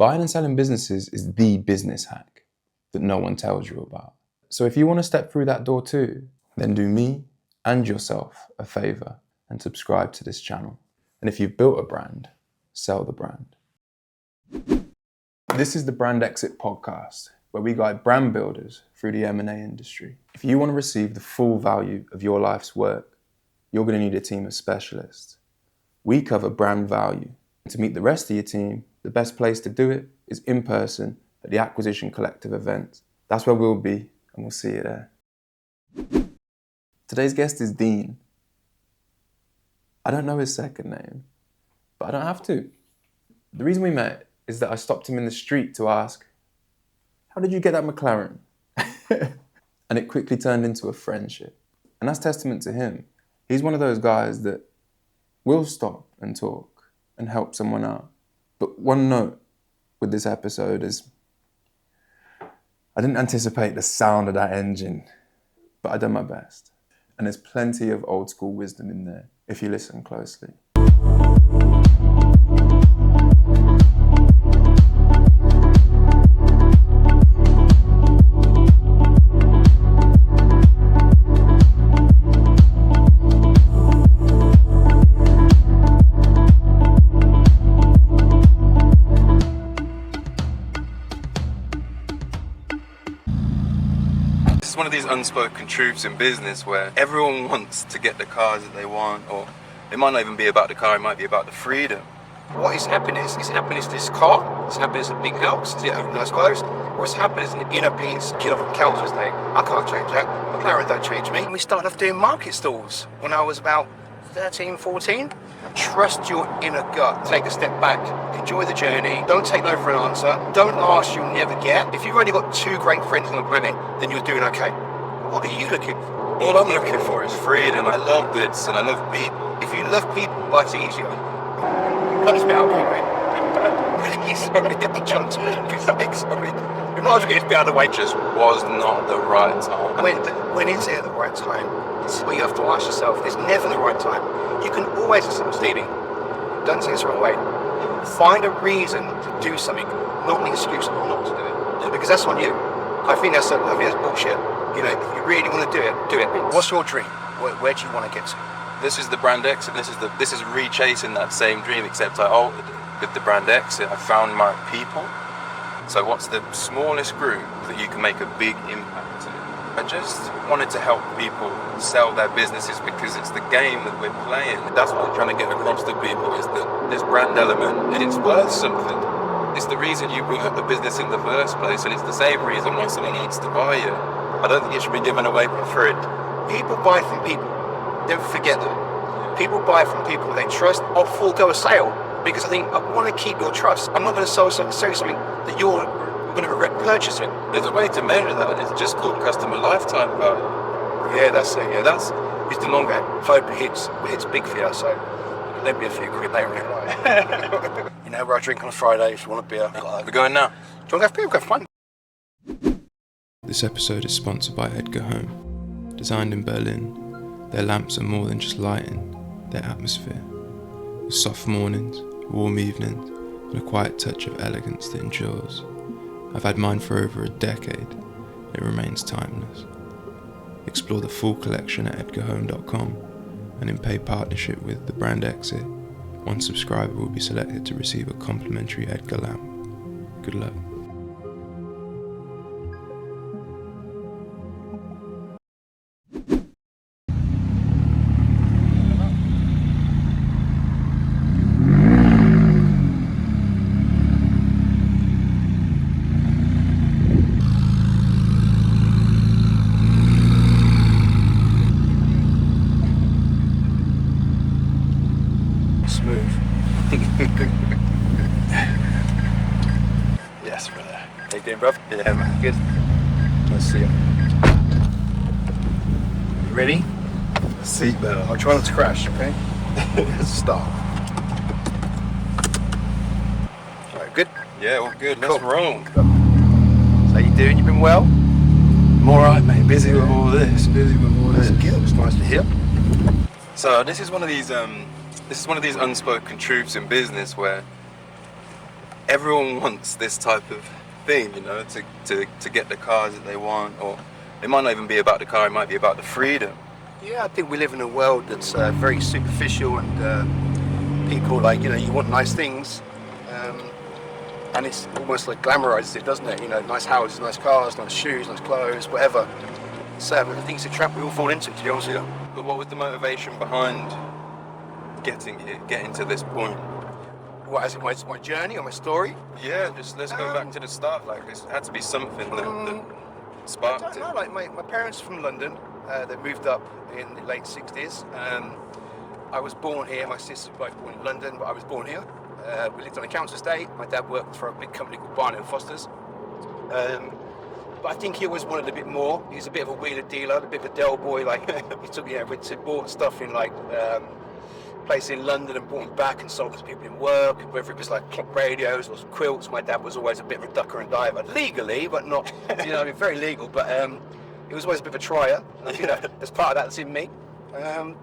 Buying and selling businesses is the business hack that no one tells you about. So if you want to step through that door too, then do me and yourself a favor and subscribe to this channel. And if you've built a brand, sell the brand. This is the Brand Exit Podcast, where we guide brand builders through the M&A industry. If you want to receive the full value of your life's work, you're going to need a team of specialists. We cover brand value. To meet the rest of your team, the best place to do it is in person at the Acquisition Collective event. That's where we'll be, and we'll see you there. Today's guest is Dean. I don't know his second name, but I don't have to. The reason we met is that I stopped him in the street to ask, how did you get that McLaren? And it quickly turned into a friendship. And that's testament to him. He's one of those guys that will stop and talk and help someone out. But one note with this episode is I didn't anticipate the sound of that engine, but I done my best. And there's plenty of old school wisdom in there if you listen closely. It's one of these unspoken truths in business where everyone wants to get the cars that they want, or it might not even be about the car, it might be about the freedom. What is happiness? Is happiness this car? Is happiness a big house? Is it having nice clothes? Or is happiness an inner peace? Kid off a council's name. I can't change that. McLaren don't change me. We started off doing market stalls when I was about 13, 14. Trust your inner gut. Take a step back. Enjoy the journey. Don't take no for an answer. Don't ask, you'll never get. If you've only got 2 great friends on the planet, then you're doing okay. What are you looking for? All I'm looking for is freedom. I love goods and I love people. If you love people, life's easier. Cut this bit out anyway. Really sorry, I'm trying to make sorry. We might as well get this bit out of the way. It just was not the right time. When is it the right time? It's what you have to ask yourself. There's never the right time. You can always listen to Stevey. Don't say this the wrong way. Find a reason to do something, not an excuse not to do it. Because that's on you. I think that's bullshit. You know, if you really want to do it, do it. What's your dream? Where do you want to get to? This is the brand exit. This is rechasing that same dream, except I altered it. With the brand exit, I found my people. So what's the smallest group that you can make a big impact in? I just wanted to help people sell their businesses because it's the game that we're playing. That's what I'm trying to get across to people, is that this brand element, it's worth something. It's the reason you brought up the business in the first place, and it's the same reason why someone needs to buy you. I don't think it should be given away for free. People buy from people. Don't forget that. People buy from people they trust. I'll forego a sale because I think I want to keep your trust. I'm not going to sell something that you're going to regret purchasing. There's a way to measure that. It's just called customer lifetime value. Yeah, that's it. Yeah, it's the long game. Hope it hits big for you. So there'll be a few quid later. You know where I drink on a Friday if you want a beer. We're going now. Do you want to have beer? We'll go fun. This episode is sponsored by Edgar Home. Designed in Berlin, their lamps are more than just lighting, they're atmosphere. With soft mornings, warm evenings, and a quiet touch of elegance that endures. I've had mine for over a decade, and it remains timeless. Explore the full collection at edgarhome.com, and in paid partnership with the Brand Exit, one subscriber will be selected to receive a complimentary Edgar lamp. Good luck. Yes, brother. How you doing, bruv? Yeah, man. Good. Let's see you. Ready? Seatbelt. I'll try not to crash, okay? Let's start. Alright, good? Yeah, all good. Cool. Nothing wrong. So how you doing? You been well? I'm alright, mate. Busy with all this. That's good. It's nice to hear. So this is one of these unspoken truths in business where everyone wants this type of thing, you know, to get the cars that they want, or it might not even be about the car, it might be about the freedom. Yeah, I think we live in a world that's very superficial, and people, like, you know, you want nice things, and it's almost like glamorizes it, doesn't it? You know, nice houses, nice cars, nice shoes, nice clothes, whatever. So I think it's a trap we all fall into, to be honest with you. But what was the motivation behind getting to this point? What, as in my journey or my story? Yeah, just let's go back to the start. Like, this had to be something that sparked I don't it. know, like my parents are from London. They moved up in the late 60s. I was born here. My sisters were both born in London, but I was born here. We lived on a council estate. My dad worked for a big company called Barnett and Foster's. But I think he always wanted a bit more. He was a bit of a wheeler dealer, a bit of a Del boy. Like, he took, bought stuff in like places in London and brought them back and sold them to people in work. Whether it was like clock radios or quilts. My dad was always a bit of a ducker and diver, legally, but not, very legal. But he was always a bit of a trier. And, there's part of that that's in me. And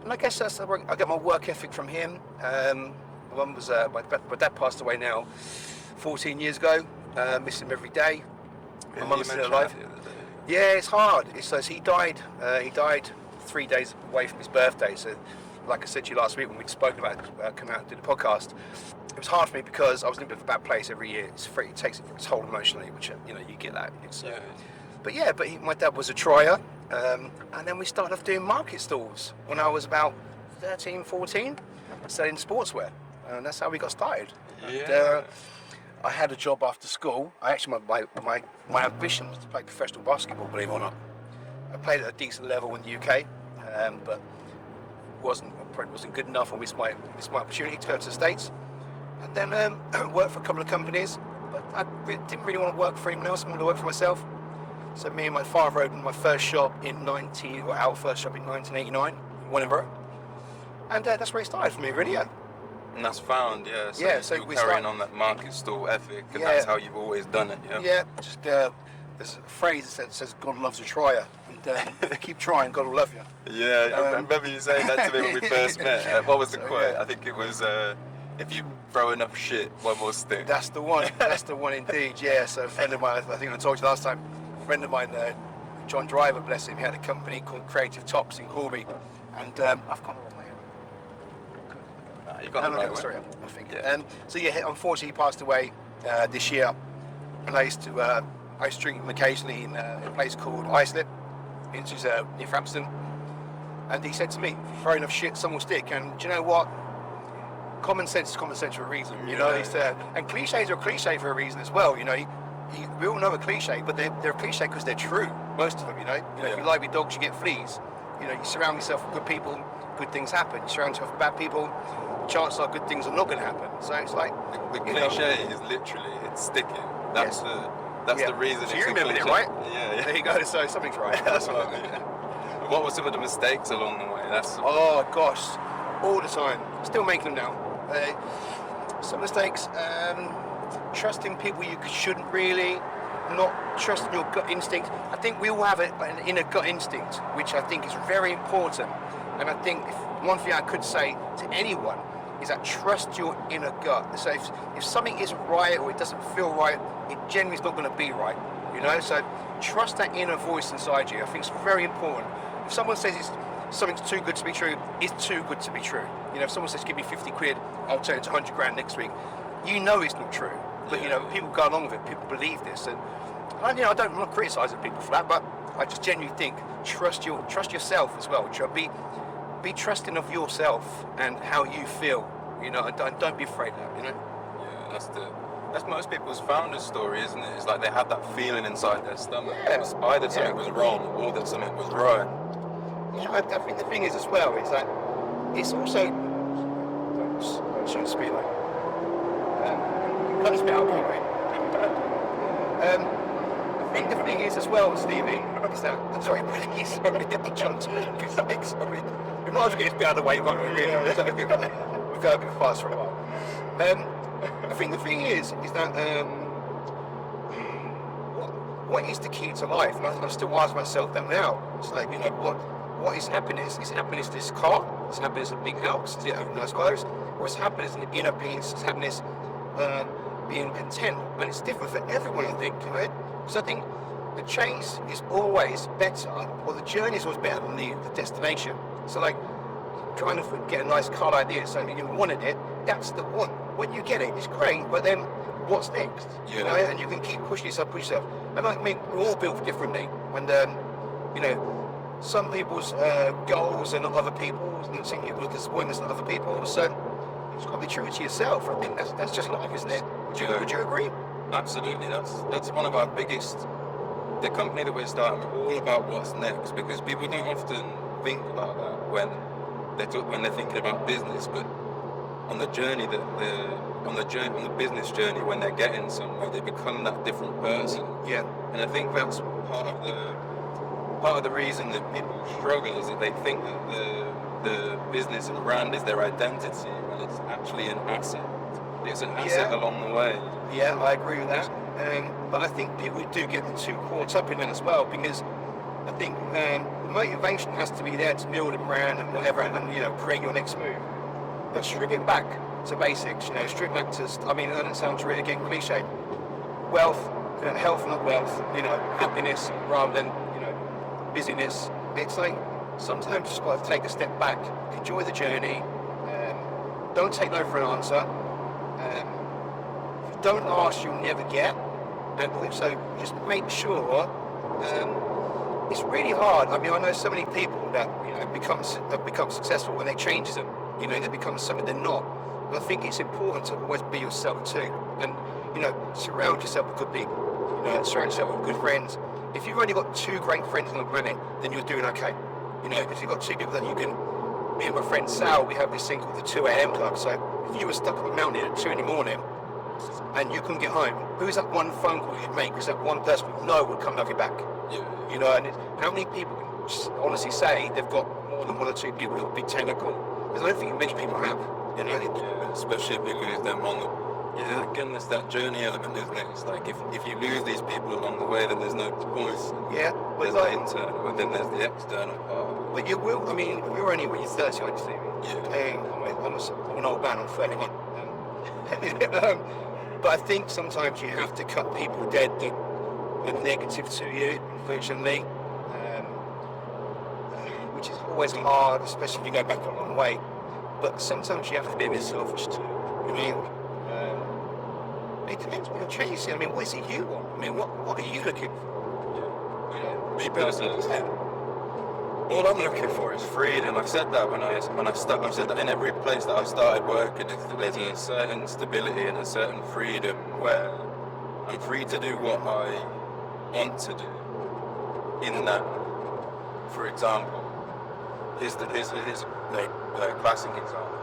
I guess I got my work ethic from him. My mum was my dad passed away now 14 years ago. Miss him every day. My mum's still alive. Yeah, it's hard. He died 3 days away from his birthday. So, like I said to you last week when we spoke about coming out and do the podcast, it was hard for me because I was in a bit of a bad place every year. It takes its toll emotionally, which you get that. My dad was a trier, and then we started off doing market stalls when I was about 13, 14, selling sportswear, and that's how we got started. Yeah. And, I had a job after school. My ambition was to play professional basketball, believe it or not. I played at a decent level in the UK, but probably wasn't good enough. I missed my opportunity to go to the States, and then worked for a couple of companies. But I didn't really want to work for anyone else. I wanted to work for myself. So me and my father opened my first shop in 1989 in Wellingborough, and that's where it started for me, really. Yeah. And that's found, yeah. So Yeah, so you're we carrying start- on that market stall ethic, and Yeah. that's how you've always done it, yeah? Yeah, just there's a phrase that says God loves a trier, and if you keep trying, God will love you. Yeah, I remember you saying that to me when we first met. What was the quote? yeah. I think it was, if you throw enough shit, one more stick. That's the one. That's the one indeed. Yeah. So a friend of mine, I think I told you last time, a friend of mine, John Driver, bless him, he had a company called Creative Tops in Corby, and I've got You got it right, sorry, right? I think. Yeah. Unfortunately, he passed away this year. And I used to drink him occasionally in a place called Islip, which is near Frampton. And he said to me, "Throw enough shit, some will stick." And do you know what? Common sense is common sense for a reason. And cliches are a cliche for a reason as well. We all know a cliche, but they're a cliche because they're true. Most of them, If you like with dogs, you get fleas. You surround yourself with good people, good things happen. You surround yourself with bad people, chances are good things are not going to happen. So it's like The cliche is literally, it's sticking. That's the reason So it's you a remembered it, cliche. right? Yeah. There you go. So something's right. That's what I mean. What were some of the mistakes along the way? Oh gosh, all the time. Still making them now. Some mistakes. Trusting people you shouldn't really. Not trusting your gut instinct. I think we all have an inner gut instinct, which I think is very important. And I think one thing I could say to anyone is that trust your inner gut. So if something isn't right or it doesn't feel right, it generally is not going to be right. So trust that inner voice inside you. I think it's very important. If someone says something's too good to be true, it's too good to be true. If someone says give me 50 quid, I'll turn it to 100 grand next week. It's not true. But people go along with it. People believe this, and I'm not criticising people for that, but I just genuinely think trust yourself as well. Be trusting of yourself and how you feel. And don't be afraid of that. Yeah, that's most people's founder story, isn't it? It's like they had that feeling inside their stomach. Yeah. It was either something was wrong or that something was right. I think the thing is as well is that it's also shouldn't speak like cut this bit out anyway. I think the thing is as well, Stevie, is that sorry, please, sorry, get the chance. Sorry. We might as well get this bit out of the way, won't we? Really? We'll go a bit fast for a while. I think the thing is that what is the key to life? And I still ask myself that now. It's like, what is happiness? Is happiness this car? Is happiness a big house? Is it nice clothes? Or is happiness an inner peace? Is happiness being content, and it's different for everyone, I think, you know. Because I think the chase is always better, or the journey is always better than the destination. So like trying to get a nice car like this, and you wanted it, that's the one. When you get it, it's great, but then what's next? You know, and you can keep pushing yourself. And I mean, we're all built differently, and you know, some people's goals are not other people's, and some people's disappointments are not other people's. So it's got to be true to yourself. I think that's just life, isn't it? Would you agree? Absolutely. That's one of our biggest. The company that we're starting, we're all about what's next, because people don't often think about that when they're thinking about business, but on the journey on the business journey, when they're getting somewhere, they become that different person. Yeah. And I think that's part of the reason that people struggle, is that they think that the business and brand is their identity, when it's actually an asset. It's an asset along the way. Yeah, I agree with that. But I think people do get too caught up in it as well, because I think motivation has to be there to build a brand and whatever, and you know, create your next move. But strip it back to basics, you know, strip back to, I mean, that sounds really again cliche. Wealth, health, not wealth, you know, happiness rather than, you know, busyness. It's like sometimes you just got to take a step back, enjoy the journey, don't take no for an answer. If you don't ask, you'll never get. And also just make sure. It's really hard. I mean, I know so many people that, you know, become successful when they change them. You know, they become something they're not. But I think it's important to always be yourself too, and you know, surround yourself with good people. You know, surround yourself with good friends. If you've only got 2 great friends on the planet, then you're doing okay. You know, if you've got 2 people that you can. Me and my friend Sal, we have this thing called the 2 a.m. club. So if you were stuck on the mountain at 2 in the morning and you couldn't get home, who's that one phone call you'd make? Because that one person you know would come and have your back. Yeah. You know, and how many people can just honestly say they've got more than 1 or 2 people who would be technical? Because I don't think many people have. You know, especially if you lose them on the. Yeah, again, there's that journey element, isn't it? It's like if you lose these people along the way, then there's no choice. Yeah, there's the internal, but then there's the external part. But you will. I mean, you're only when you're 30, aren't you, Stevie? Yeah. I'm an old man. I'm 31. But I think sometimes you have to cut people dead that are negative to you, unfortunately, which is always hard, especially if you go back a long way. But sometimes you have to be a bit selfish too. I mean, it depends what you're chasing. I mean, what is it you want? I mean, what are you looking for? You know, me personally, all I'm looking for is freedom. I've said that I've said that in every place that I've started working. There's a certain stability and a certain freedom where I'm free to do what I want to do. In that, for example, here's a classic example.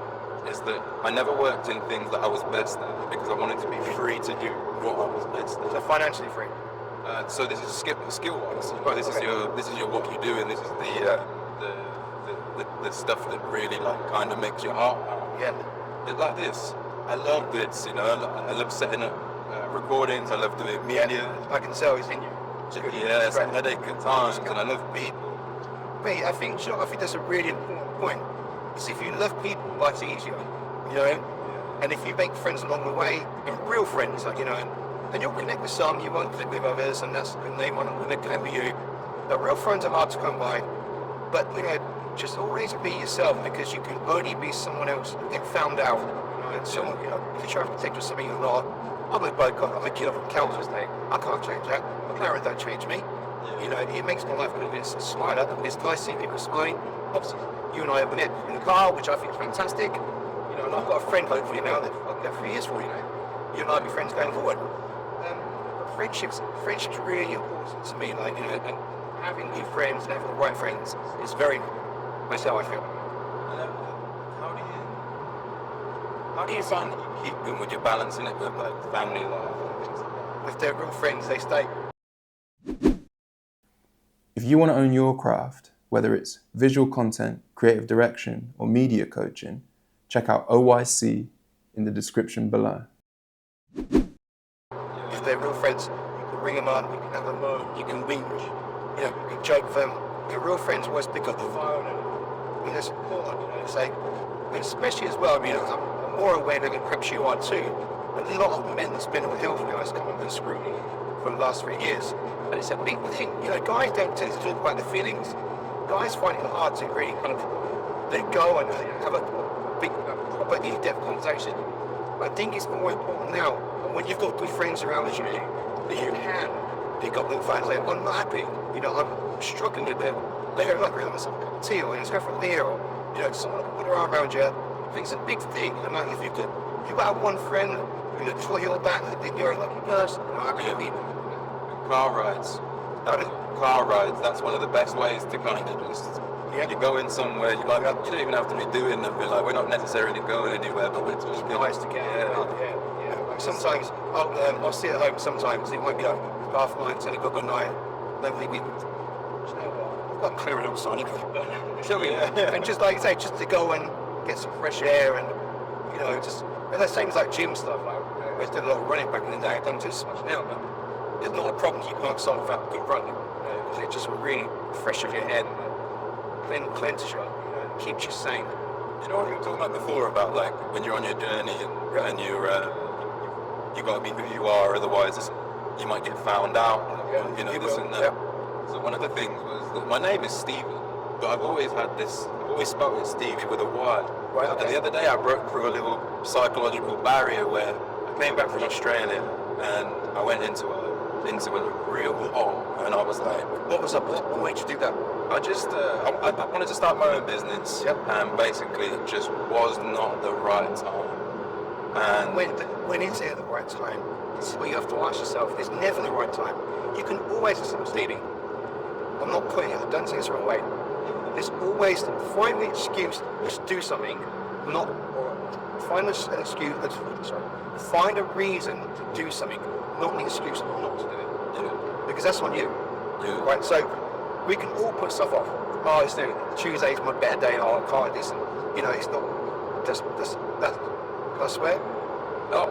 Is that I never worked in things that I was best at because I wanted to be free to do what I was best at. So financially free. So this is skill-wise. This is your what you do, and this is the stuff that really like kind of makes your heart pound. Yeah. It's like this. I love this. You know, I love setting up recordings. I love doing media. I can tell it's in you. Yeah, it's a headache at times, and I love people. Mate, I think that's a really important point. Is if you love people, life's easier, you know. And if you make friends along the way, and real friends, like, you know, and you'll connect with some, you won't connect with others, and that's when they won't connect with you. The real friends are hard to come by, but you know, just always be yourself, because you can only be someone else and get found out. You know, and someone, you know, if you try to protect yourself, you're not. I'm a kid off a council's day. I can't change that. McLaren don't change me. You know, it makes my life a little bit smiler, and it's nice seeing people smiling. Obviously, you and I have been in the car, which I think is fantastic. You know, and I've got a friend hopefully now that I'll get 3 years for, you know. You and I will be friends going forward. Friendship's really important to me, like, you know, and having good friends and having the right friends is very, that's how I feel. How do you find that you keep them with your balancing it with like family life and things like that? If they're real friends, they stay. If you want to own your craft, whether it's visual content, creative direction, or media coaching, check out OYC in the description below. If they're real friends, you can ring them up, you can have a moan, you can whinge, you know, you can joke with them. Your real friends always pick up the phone, and I mean, that's important, you know, say, I mean, especially as well, I mean, I'm more aware than perhaps you are too. a lot of men's mental health now has come under scrutiny for the last 3 years, and it's a big thing. Guys don't tend to talk about their feelings. Guys find it hard to really kind of let go and have a big, proper, in-depth conversation. I think it's more important now when you've got good friends around you that you can pick up the phone and say, I'm not happy. I'm struggling with it. Later, like, some tea or let's go for a beer, or someone will put their arm around you. I think it's a big thing. And like, if you have one friend for your back, then you're a lucky person. Car rides. That's one of the best ways to kind of just. Yeah. You go in somewhere, you don't even have to be doing nothing. Like, we're not necessarily going anywhere, but we're just nice to get. Yeah. Like sometimes I'll sit at home. Sometimes it might be like 9:30, 10 o'clock at night. Nobody be. I've got clear a little sign. And just like you say, just to go and get some fresh air and just the same as like gym stuff. Like I used to do a lot of running back in the day. I don't do so much now, but it's not a problem keeping outside without good running. Because it just really freshens your head, cleanses you, keeps you sane. You know what we were talking about before about like when you're on your journey and you got to be who you are, otherwise you might get found out. This and that. So one of the things was that my name is Stevey, but I've always spelled it Stevie with a Y. Right, okay. And the other day I broke through a little psychological barrier where I came back from Australia and I went into a real hole, and I was like, What was up? What made you do that? I just I wanted to start my own business, and basically it just was not the right time. And when is it the right time? This is what you have to ask yourself. It's never the right time. You can always Stevie. I'm not putting it. Don't say it's the wrong way. There's always find the excuse to do something. Find an excuse. Find a reason to do something, not the excuse not to do it. Because that's on you. Right? So we can all put stuff off. Tuesday's my better day. I can't do this. It's not. That's. I swear. no,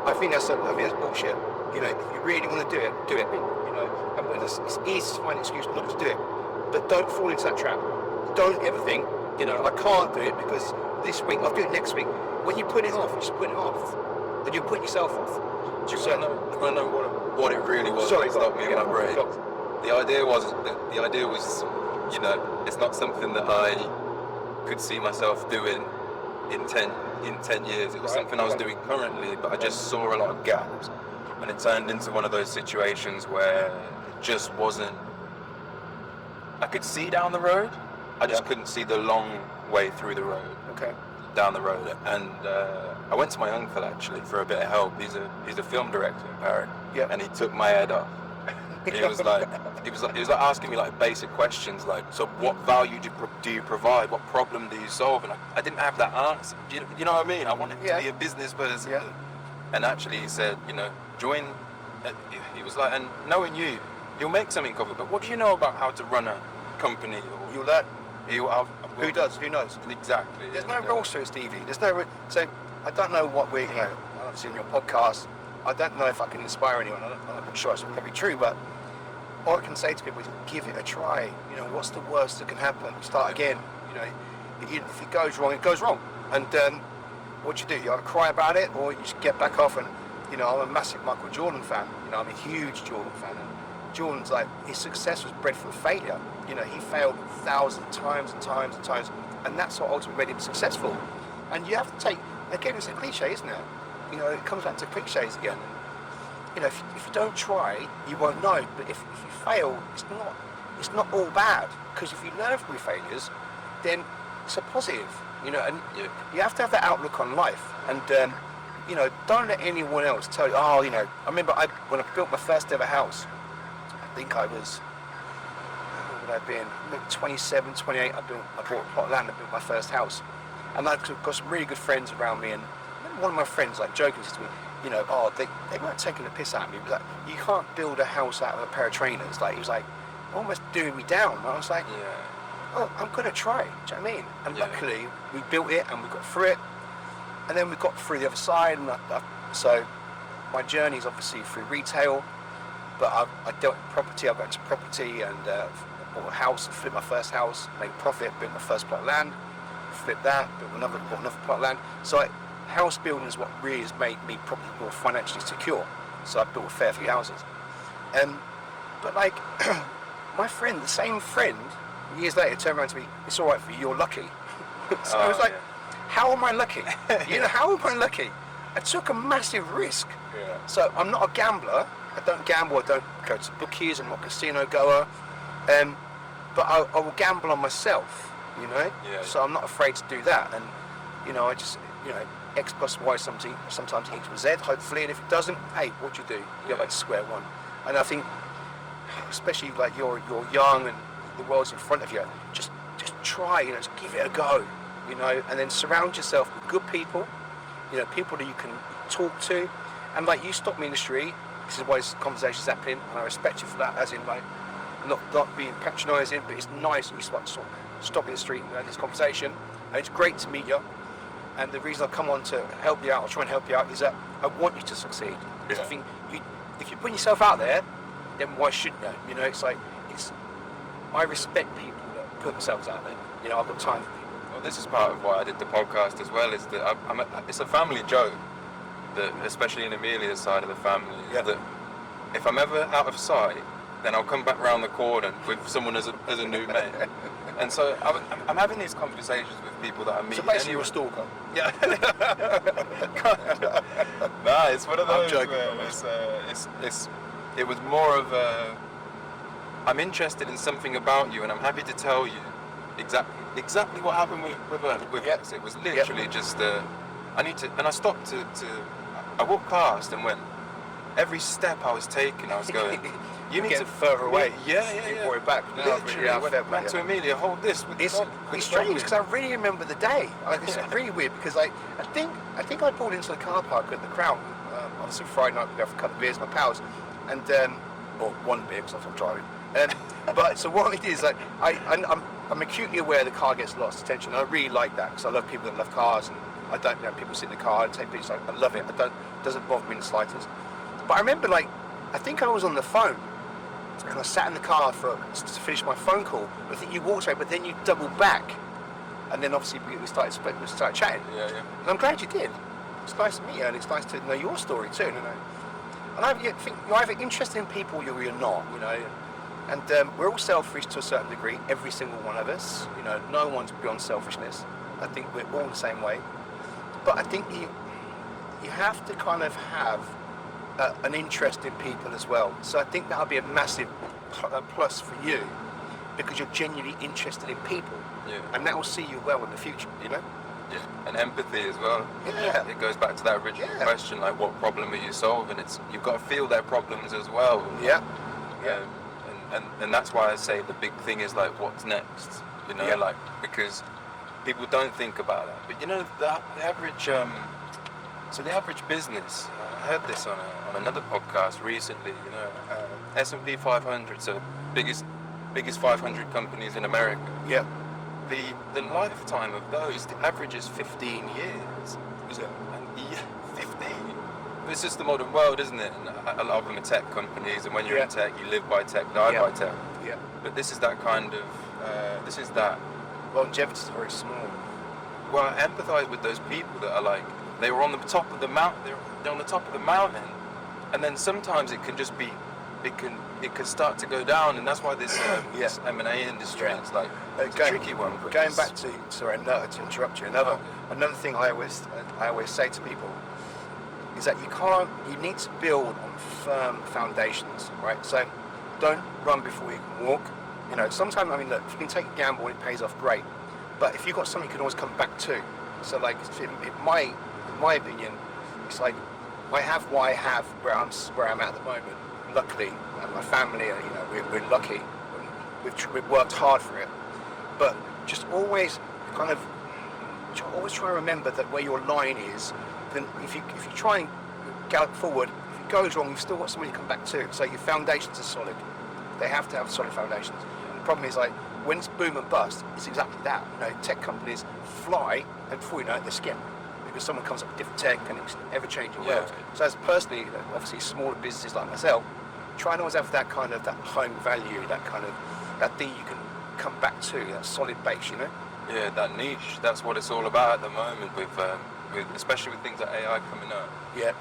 I think that's bullshit. If you really want to do it, do it. And it's easy to find an excuse not to do it. But don't fall into that trap. Don't ever think, I can't do it because this week, I'll do it next week. When you put it off, you just put it off. Then you put yourself off. Do you want to know what it really was? Sorry, stop me in my brain. The idea was, it's not something that I could see myself doing in 10 years. It was something I was doing currently, but I just saw a lot of gaps. And it turned into one of those situations where it just wasn't. I could see down the road. I just couldn't see the long way through the road. Okay. Down the road, and I went to my uncle actually for a bit of help. He's a film director in Paris, and he took my head off. He was like asking me like basic questions like, so what value do you provide? What problem do you solve? And I didn't have that answer. You know what I mean? I wanted to be a business person. And actually he said, join. He was like, and knowing you'll make something of it. But what do you know about how to run a company? You'll learn. Who does? Who knows? Exactly. There's no rules to it, Stevie. So I don't know what I've seen your podcast. I don't know if I can inspire anyone. I'm not sure it's probably true, but all I can say to people is give it a try. What's the worst that can happen? Start again. If it goes wrong, it goes wrong. And what you do, you either cry about it or you just get back off. And I'm a massive Michael Jordan fan. I'm a huge Jordan fan. And Jordan's like, his success was bred from failure. He failed 1,000 times and times and times, and that's what ultimately made him successful. And you have to take, again, it's a cliche, isn't it? It comes back to cliches again. If you don't try, you won't know. But if you fail, it's not all bad, because if you learn from your failures, then it's a positive. And you have to have that outlook on life. And don't let anyone else tell you. I remember when I built my first ever house. I think I was. I've been 27, 28. I bought a plot of land and built my first house, and I've got some really good friends around me. And one of my friends, like joking, said to me, they weren't taking the piss out of me. He was like, you can't build a house out of a pair of trainers. Like he was like almost doing me down. And I was like, oh, I'm gonna try. Do you know what I mean? And luckily we built it and we got through it, and then we got through the other side. And so my journey is obviously through retail, but I dealt in property. I got into property and. Bought a house, flipped my first house, made profit, built my first plot of land, flipped that, bought another plot of land. So house building is what really has made me probably more financially secure. So I've built a fair few houses. But like, my friend, the same friend, years later turned around to me, it's all right for you, you're lucky. So I was like, how am I lucky? How am I lucky? I took a massive risk. Yeah. So I'm not a gambler. I don't gamble. I don't go to bookies. I'm not a casino goer. But I will gamble on myself. Yeah. So I'm not afraid to do that. And I just X plus Y sometimes equals Z. Hopefully, and if it doesn't, hey, what do? You go back to square one. And I think, especially like you're young and the world's in front of you, just try. Just give it a go. And then surround yourself with good people. People that you can talk to. And like, you stop me in the street. This is why this conversation's happening, and I respect you for that. As in, like, not being patronising, but it's nice when you stop in the street and have this conversation. And it's great to meet you. And the reason I come on to help you out, or try and help you out, is that I want you to succeed. Yeah. I think if you put yourself out there, then why shouldn't you? I respect people that put themselves out there. I've got time for people. Well, this is part of why I did the podcast as well. Is that it's a family joke, that especially in Amelia's side of the family, that if I'm ever out of sight, then I'll come back round the corner with someone as a new mate. And so I'm having these conversations with people that I meet. So basically, you're a stalker. Yeah. Nah, it's one of those. I'm joking. It was more of a, I'm interested in something about you, and I'm happy to tell you exactly what happened with us. It was literally just I stopped to I walked past and went, every step I was taking, I was going, you need Get to further away. Yeah. Brought it back. Literally, back to Amelia, hold this. It's strange because I really remember the day. It's really weird because I think I pulled into the car park at the Crown. Obviously Friday night we go for a couple of beers with my pals, and or one beer because I'm driving. But so what it is, like, I'm acutely aware the car gets lost attention. I really like that because I love people that love cars, and I don't people sit in the car and take pictures. I love it. It doesn't bother me in the slightest. But I remember, like, I think I was on the phone. And I sat in the car to finish my phone call. I think you walked away, but then you doubled back, and then obviously we started chatting. Yeah. And I'm glad you did. It's nice to meet you, and it's nice to know your story too. And I think you're either interested in people or you're not. And we're all selfish to a certain degree. Every single one of us. No one's beyond selfishness. I think we're all the same way. But I think you have to kind of have an interest in people as well. So I think that'll be a massive plus for you, because you're genuinely interested in people, and that will see you well in the future. Yeah, and empathy as well. Yeah. It goes back to that original question, like, what problem are you solving? You've got to feel their problems as well. Yeah. And that's why I say the big thing is, like, what's next? Like, because people don't think about that. But the average the average business, I heard this on another podcast recently, S&P 500, so biggest 500 companies in America. Yeah. The lifetime of those, the average is 15 years. Is it? And 15. It's just the modern world, isn't it? And a lot of them are tech companies, and when you're in tech, you live by tech, die by tech. Yeah. But this is that kind of, longevity is very small. Well, I empathise with those people that are like, they were on the top of the mountain. They're on the top of the mountain, and then sometimes it can just be, it can start to go down, and that's why this M&A industry is like it's a tricky one. Going back to to interrupt you. Another thing I always say to people is that you need to build on firm foundations, right? So don't run before you can walk. Sometimes, look, if you can take a gamble and it pays off, great. But if you've got something you can always come back to. So, like, in my opinion, it's like I have what I have where I'm at the moment. Luckily, and my family, we're lucky. We've worked hard for it. But just always try and remember that where your line is. Then if you try and gallop forward, if it goes wrong, you've still got something to come back to. So your foundations are solid. They have to have solid foundations. And the problem is, like, when it's boom and bust, it's exactly that. Tech companies fly, and before you know it, they skim, because someone comes up with different tech, and it's an ever-changing world. So as personally, obviously smaller businesses like myself, try and always have that kind of, that home value, that thing you can come back to, that solid base, Yeah, that niche. That's what it's all about at the moment with especially with things like AI coming up. Yeah.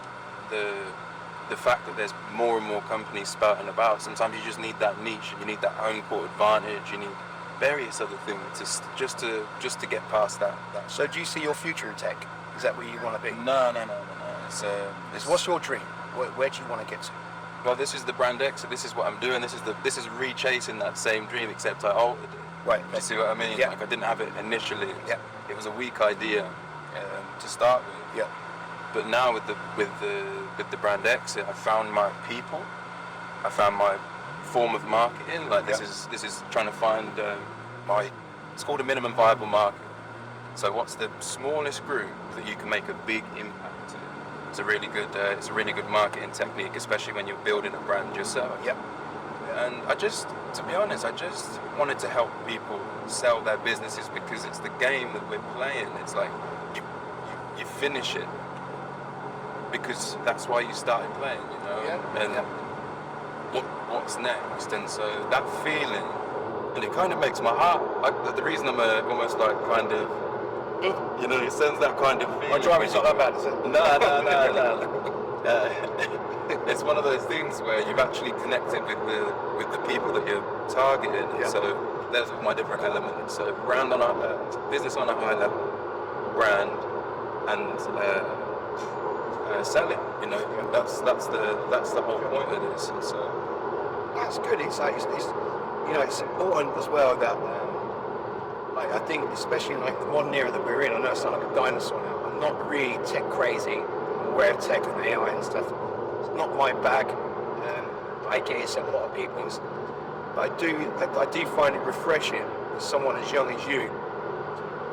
The fact that there's more and more companies spouting about, sometimes you just need that niche, you need that home court advantage, you need various other things just to get past that. So do you see your future in tech? Is that where you want to be? No. What's your dream? Where do you want to get to? Well, this is the brand exit. This is what I'm doing. This is rechasing that same dream, except I altered it. Right. Do you see what I mean? Yeah. Like I didn't have it initially. Yeah. It was a weak idea to start with. Yeah. But now with the brand exit, I found my people. I found my form of marketing. Like this is trying to find it's called a minimum viable market. So what's the smallest group that you can make a big impact to? It's a really good marketing technique, especially when you're building a brand yourself. Yep. And to be honest, I just wanted to help people sell their businesses because it's the game that we're playing. It's like you finish it because that's why you started playing, you know. Yeah. And what's next? And so that feeling, and it kind of makes my heart. The reason I'm almost like kind of, you know, it sends that kind of feeling. My driving's not that bad, is it? No. It's one of those things where you've actually connected with the people that you're targeting. Yeah. So there's my different elements. So brand on a business on a high level, brand, and selling. You know, that's the whole point of this. So That's good. It's important as well that like I think especially in like the modern era that we're in, I know I sound like a dinosaur now. I'm not really tech crazy. I'm aware of tech and AI and stuff. It's not my bag. I guess a lot of people's. But I do find it refreshing with someone as young as you.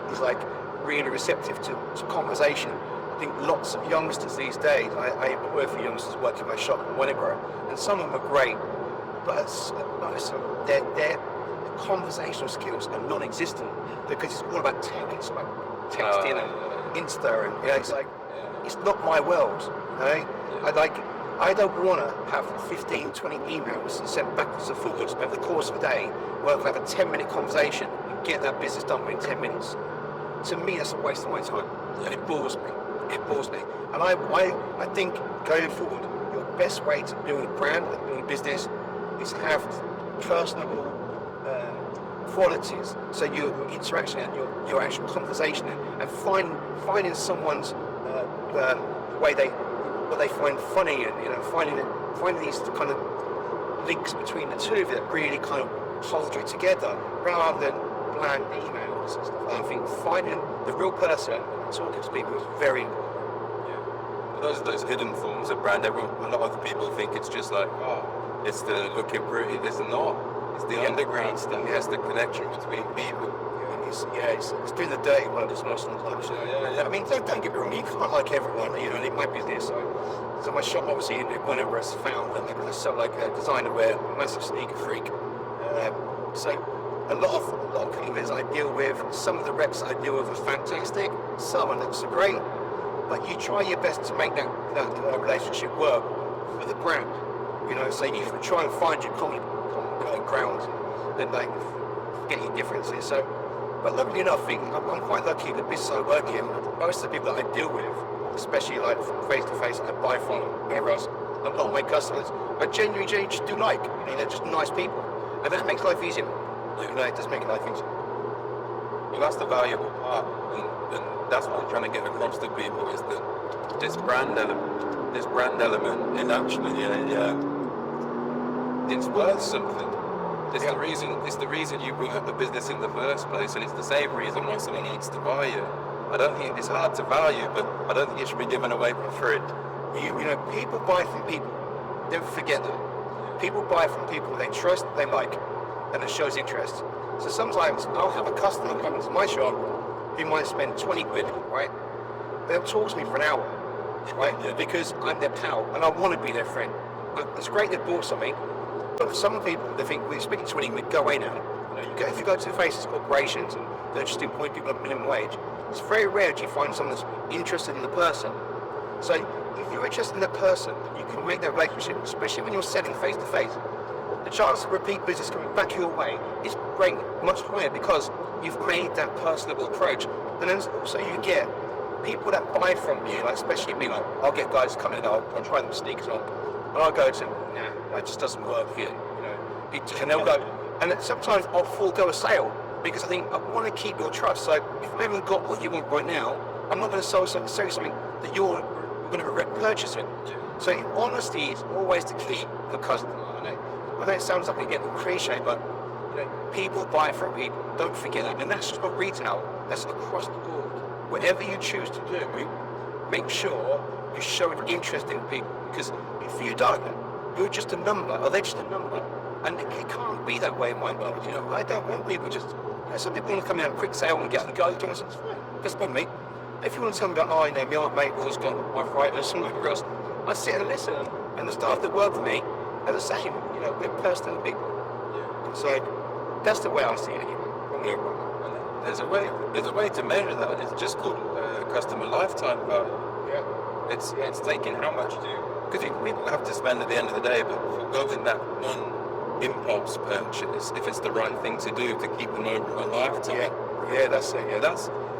He's like really receptive to conversation. I think lots of youngsters these days, I employ for youngsters working in my shop in Wellingborough, and some of them are great, but their conversational skills are non-existent because it's all about text. It's about texting and Insta, and it's like it's not my world. I don't want to have 15, 20 emails and send backwards and forwards over the course of a day where I can have a 10-minute conversation and get that business done within 10 minutes. To me, that's a waste of my time, and it bores me. And I think going forward, your best way to build a brand and build a business is to have personable qualities. So your interaction and your actual conversation and finding someone's way what they find funny, and finding these kind of links between the two of you that really kind of hold you together rather than bland emails and stuff. I think finding the real person and talking to people is very those hidden forms of brand. A lot of people think it's just like it's the looking pretty. It's not. It's the underground stuff. It's the connection between people. It's doing the dirty work as most of the time. I mean, don't get me wrong, you can't like everyone, you know, in my business. So my shop, obviously, whenever it's found, and I sell like a designer wear, massive sneaker freak. So a lot of companies I deal with, some of the reps I deal with are fantastic, some are not so great, but you try your best to make that relationship work for the brand. You know, so you try and find your common ground and like get your differences. So. But luckily enough, I'm quite lucky that business I work in, most of the people that I deal with, especially like from face to face, I buy from whereas a lot of my customers, I genuinely just do like. You know, they're just nice people. And that makes life easier. You know, it does make life easier. Well, that's the valuable part, and that's what I'm trying to get across to people is that this brand element is actually, it's worth something. It's the reason you bring up the business in the first place, and it's the same reason why someone needs to buy you. I don't think it's hard to value, but I don't think it should be given away for free. You know, people buy from people. Don't forget that. People buy from people they trust, they like, and it shows interest. So sometimes I'll have a customer come into my shop who might spend 20 quid, right? They'll talk to me for an hour, right? Because I'm their pal, and I want to be their friend. It's great they bought something. But for some people, they think we're speaking 20 quid, go away now. If you go to the faces of corporations and they're just employing people at minimum wage, it's very rare that you find someone that's interested in the person. So if you're interested in the person, you can make that relationship, especially when you're selling face to face. The chance of repeat business coming back your way is great, much higher because you've made that personable approach. And then also you get people that buy from you, like especially me, like I'll get guys coming in, I'll try them sneakers on, and I'll go to, nah, it just doesn't work for you, you know. And they'll go, and then sometimes I'll forego a sale because I think I want to keep your trust. So if I haven't got what you want right now, I'm not going to sell something that you're going to regret purchasing. So honesty is always the key for customer. I know it sounds like a little cliche, but you know, people buy from people. Don't forget that, and that's just not retail. That's across the board. Whatever you choose to do, make sure you show an interest in people. Because if you don't, you're just a number, or they're just a number, and it can't be that way in my world. You know, I don't want people just. You know, some people want to come out a quick sale and get and go. It's fine. That's not me. If you want to tell me about, oh, you know, my old mate was got arthritis and whatever else, I sit and listen, and the staff that work for me are the same. You know, we're personal people. Yeah. So that's the way I see it. There's a way to measure that. It's just called customer lifetime value. Yeah. It's taking how much because people have to spend at the end of the day, but forgoing that one impulse purchase, if it's the right thing to do to keep them over a lifetime. Yeah, that's it. Yeah,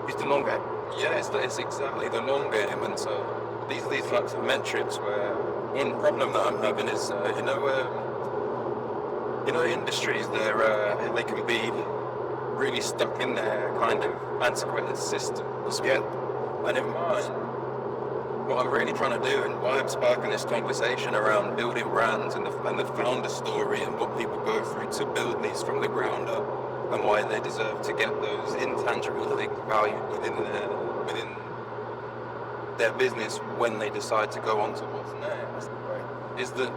it's the long game. Yeah, it's exactly the long game, and so these types of metrics. Where one problem that I'm having is, industries they can be really stuck in their kind of antiquated systems. Yeah. And in mine, what I'm really trying to do, and why I'm sparking this conversation around building brands and the founder story and what people go through to build these from the ground up, and why they deserve to get those intangible things valued within their business when they decide to go on to what's next, is that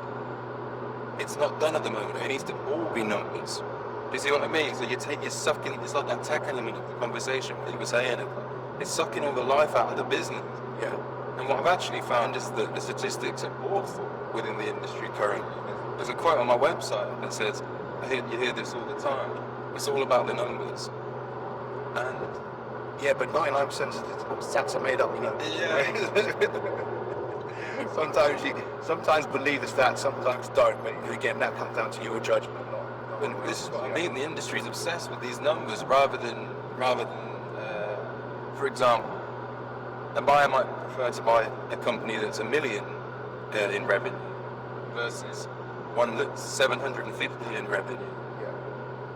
it's not done at the moment. It needs to all be numbers. Do you see what I mean? So you're sucking, it's like that tech element of the conversation that you were saying, it's sucking all the life out of the business. Yeah. And what I've actually found is that the statistics are awful within the industry currently. There's a quote on my website that says, you hear this all the time, it's all about the numbers. And yeah, but 99% of stats are made up, you know. Yeah. sometimes believe the stats, sometimes don't. But again, that comes down to your judgment. And this is what I mean. The industry is obsessed with these numbers rather than, for example, a buyer might prefer to buy a company that's $1 million in revenue versus one that's 750 in revenue.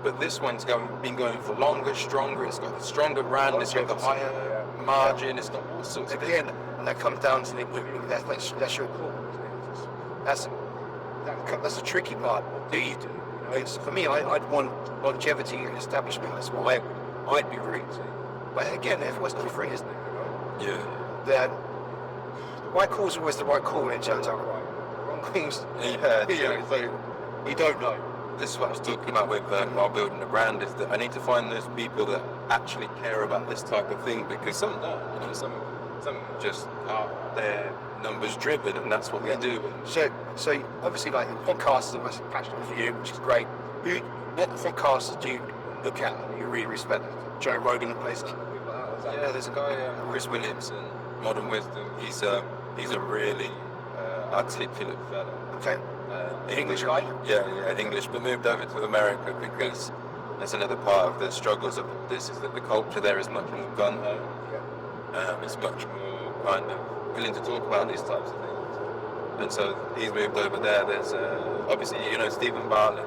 But this one's been going for longer, stronger. It's got a stronger brand. It's got the higher margin. It's got all sorts of again, and that comes down to that's your call. That's a tricky part. What do you do? For me, I'd want longevity and establishment. That's what I'd be really to. But again, everyone's different, isn't it? Yeah. That right call is always the right call when it turns out right. Wrong things. Yeah. So you don't know. This is what I was talking about with while building a brand, is that I need to find those people that actually care about this type of thing, because some don't. Some just are they're numbers driven, and that's what they do. So obviously, like podcasts are most passionate for you, which is great. What podcasts do you look at and you really respect? Joe Rogan and places. Yeah, there's a guy, Chris Williamson, Modern Wisdom. He's a really articulate fellow. Okay. English guy? Yeah, English, but moved over to America because that's another part of the struggles of this, is that the culture there is much more gun-ho. It's much more kind of willing to talk about these types of things. And so he's moved over there. There's obviously, Stephen Bartlett.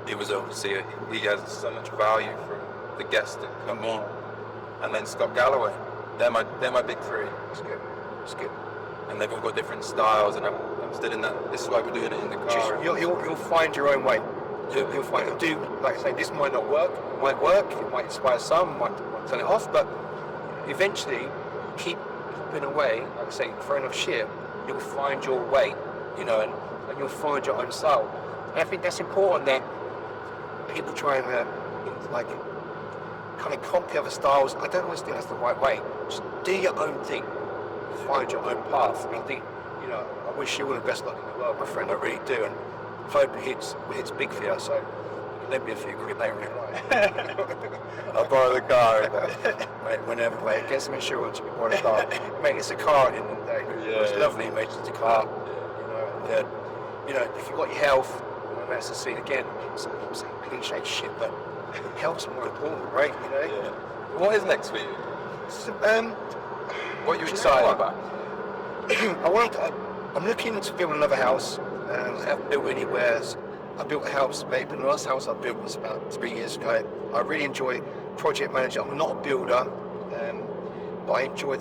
He was overseer. He has so much value from the guests that come on. And then Scott Galloway. They're my big three. It's good. And they've all got different styles, and I'm still in that. This is why we're doing it in the car. You'll find your own way. You'll find it. Like I say, this might not work. It might work. It might inspire some. Might turn it off. But eventually, keep in a way. Like I say, throwing off shit. You'll find your way. And you'll find your own style. And I think that's important. That people try and kind of copy other styles. I don't always think that's the right way. Just do your own thing. Find your own path. And I think, I wish you all the best luck in the world, my friend. I really do. And I hope it hits big for you. So lend me a few quid later. I'll borrow the car. Mate, whenever, mate. Get some insurance. You borrow the car. Mate, it's a car at the end of the day. It's lovely, mate. It's a car. If you've got your health, that's the scene again. I'm saying cliche shit, but health's more important, right? What is next for you? What are you do you know excited what? about? I'm looking to build another house. I haven't built anywhere. I built a house, maybe the last house I built was about 3 years ago. I really enjoy project manager. I'm not a builder, but I enjoy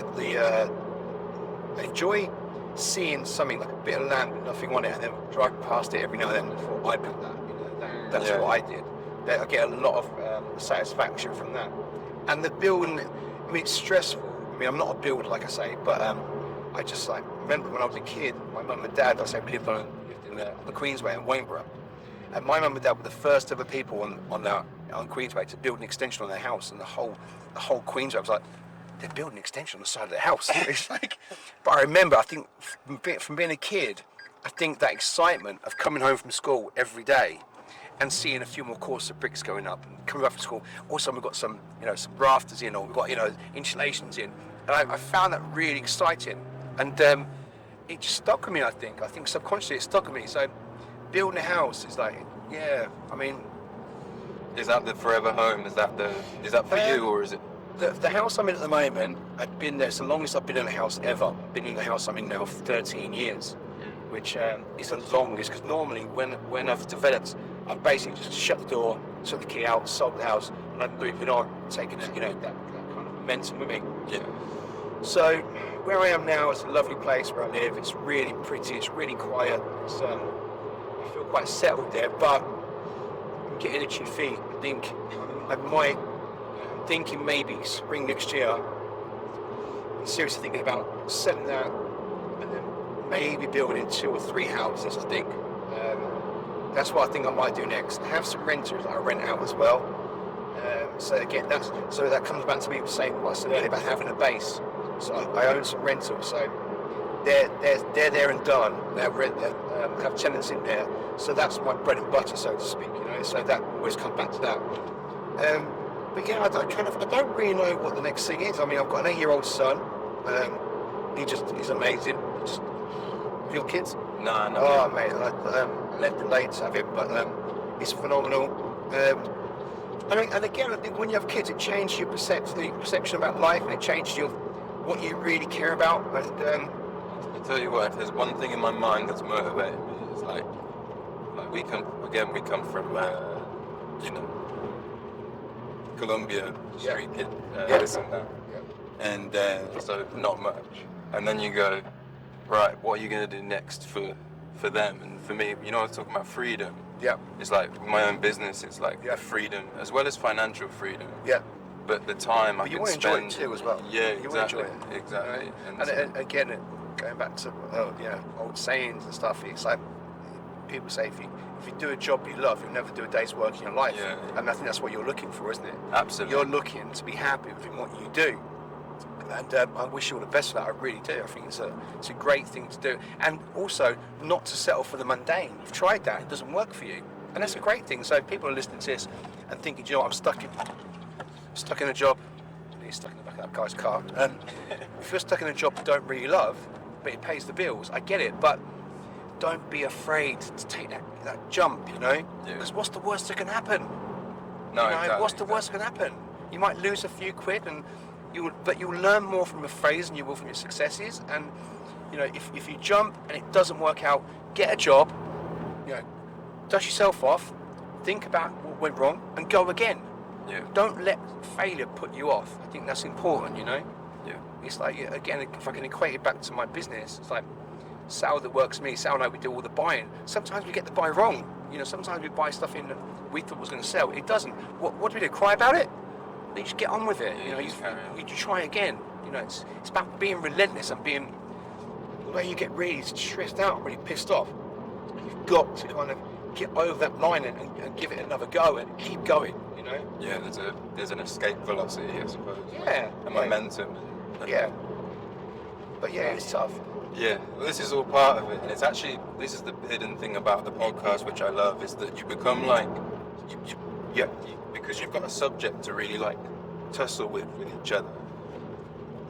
I enjoy seeing something like a bit of land with nothing on it, and then drive past it every now and then before I built that. That's Yeah. what I did. I get a lot of satisfaction from that. And the building, I mean, it's stressful. I mean, I'm not a builder, like I say, but I just like remember when I was a kid, my mum and dad, we lived on the Queensway in Waynesborough, and my mum and dad were the first ever people on Queensway to build an extension on their house, and the whole Queensway was like, they're building an extension on the side of their house. It's like, but I remember, I think from being a kid, I think that excitement of coming home from school every day and seeing a few more courses of bricks going up and coming back from school. Also, we've got some rafters in, or we've got insulations in, and I found that really exciting, and it just stuck with me. I think subconsciously it stuck with me. So building a house is like, yeah, I mean, Is that the forever home? Is that for you, or is it? the house I'm in at the moment, I've been there, it's the longest I've been in a house ever. I've been in the house I'm in now for 13 years, which is the longest, because normally when I've developed, I've basically just shut the door, took the key out, sold the house, and I'm moving on, taking that kind of momentum with me. Yeah. So where I am now is a lovely place where I live. It's really pretty, it's really quiet. It's, I feel quite settled there, but I'm getting itchy feet. I think I'm thinking maybe spring next year. I'm seriously thinking about selling that and then maybe building 2 or 3 houses, I think. That's what I think I might do next. I have some renters that I rent out as well. So again, that comes back to me saying what I said earlier about having a base. So I own some rentals, so they're there and done. They have tenants in there, so that's my bread and butter, so to speak. So that always comes back to that. But yeah, I don't really know what the next thing is. I mean, I've got an 8-year-old son. He's amazing. Your kids? No. Oh mate, I left it late to have him, but he's phenomenal. And again, I think when you have kids, it changes your perception about life, and it changes what you really care about. And I tell you what, if there's one thing in my mind that's motivated me, it's like we come from Colombia, street kid, this and that, and so not much. And then you go, right, what are you going to do next for them? And for me, I was talking about freedom. Yeah. It's like my own business. It's like freedom as well as financial freedom. Yeah. But the time I you can want to spend. enjoy it too as well. Yeah, you exactly. Want to enjoy it. Exactly. And again, going back to old sayings and stuff, it's like people say if you do a job you love, you'll never do a day's work in your life. Yeah. And I think that's what you're looking for, isn't it? Absolutely. You're looking to be happy with what you do. And I wish you all the best for that. I really do. I think it's a great thing to do. And also, not to settle for the mundane. You've tried that. It doesn't work for you. And that's a great thing. So if people are listening to this and thinking, I'm stuck in a job. He's stuck in the back of that guy's car. If you're stuck in a job you don't really love, but it pays the bills, I get it. But don't be afraid to take that jump, Because what's the worst that can happen? No, exactly. What's the worst that can happen? You might lose a few quid, but you'll learn more from your failures than you will from your successes. And if you jump and it doesn't work out, get a job. Dust yourself off, think about what went wrong, and go again. Yeah. Don't let failure put you off. I think that's important. Yeah. It's like, again, if I can equate it back to my business, it's like Sal that works for me. Sal and I, we do all the buying. Sometimes we get the buy wrong. Sometimes we buy stuff in that we thought was going to sell. It doesn't. What do we do? Cry about it? You just get on with it. You try again. It's about being relentless and being. When you get really stressed out, really pissed off, you've got to kind of get over that line and give it another go and keep going. Yeah, there's an escape velocity, I suppose. Yeah. And momentum. Yeah. But yeah, it's tough. Yeah, well, this is all part of it, and this is the hidden thing about the podcast, which I love, is that you become like, because you've got a subject to really like tussle with each other.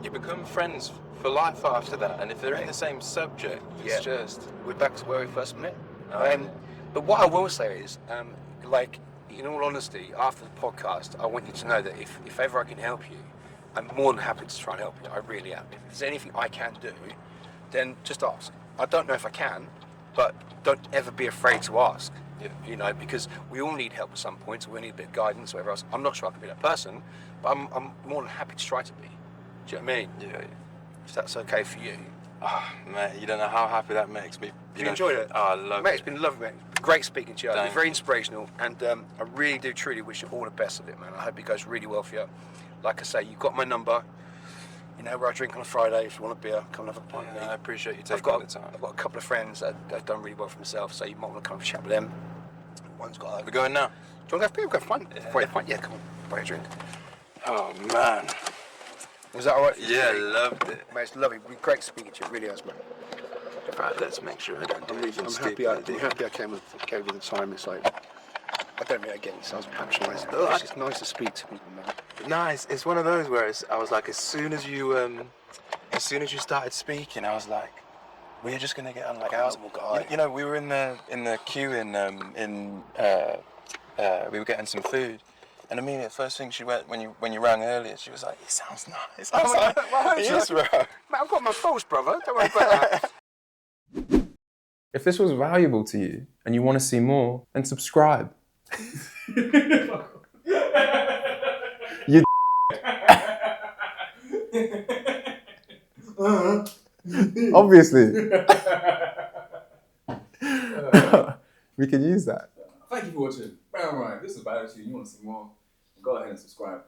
You become friends for life after that, and if they're in the same subject, it's just we're back to where we first met. Oh, But what I will say is, in all honesty, after the podcast, I want you to know that if ever I can help you, I'm more than happy to try and help you. I really am. If there's anything I can do, then just ask. I don't know if I can, but don't ever be afraid to ask. Yeah. You know, because we all need help at some point, so we need a bit of guidance, whatever else. I'm not sure I can be that person, but I'm more than happy to try to be. Do you know what I mean? Yeah. If that's okay for you. Ah, mate, you don't know how happy that makes me. You enjoyed it? Oh, I love Mate, it. it's been lovely, mate. Great speaking to you. It's Thank very you. inspirational, and I really do truly wish you all the best of it, man. I hope it goes really well for you. Like I say, you've got my number. You know where I drink on a Friday. If you want a beer, come and have a pint with me. I appreciate you I've taking got the time. I've got a couple of friends that have done really well for themselves, so you might want to come and chat with them. One's got. We're going now. Do you want to go for a beer? Go for fun. Yeah, come on. Buy a drink. Oh man. Was that alright? Yeah, loved it. Mate, it's lovely. Great speaking to you. It really has, man. Right, let's make sure I don't do anything I'm happy I came with the time. It's like, I don't mean it again, it sounds patronising. It's just nice to speak to people, man. Nice. It's one of those where I was like, as soon as you started speaking, I was like, we're just gonna get on like out. You know, we were in the queue we were getting some food. And immediately, first thing she went when you rang earlier, she was like, "It sounds nice." I was like, "Yes, bro." Mate, I've got my faults, brother. Don't worry about that. If this was valuable to you and you want to see more, then subscribe. You obviously. We could use that. Thank you for watching. Bam, right. This is about you. You want to see more? Go ahead and subscribe.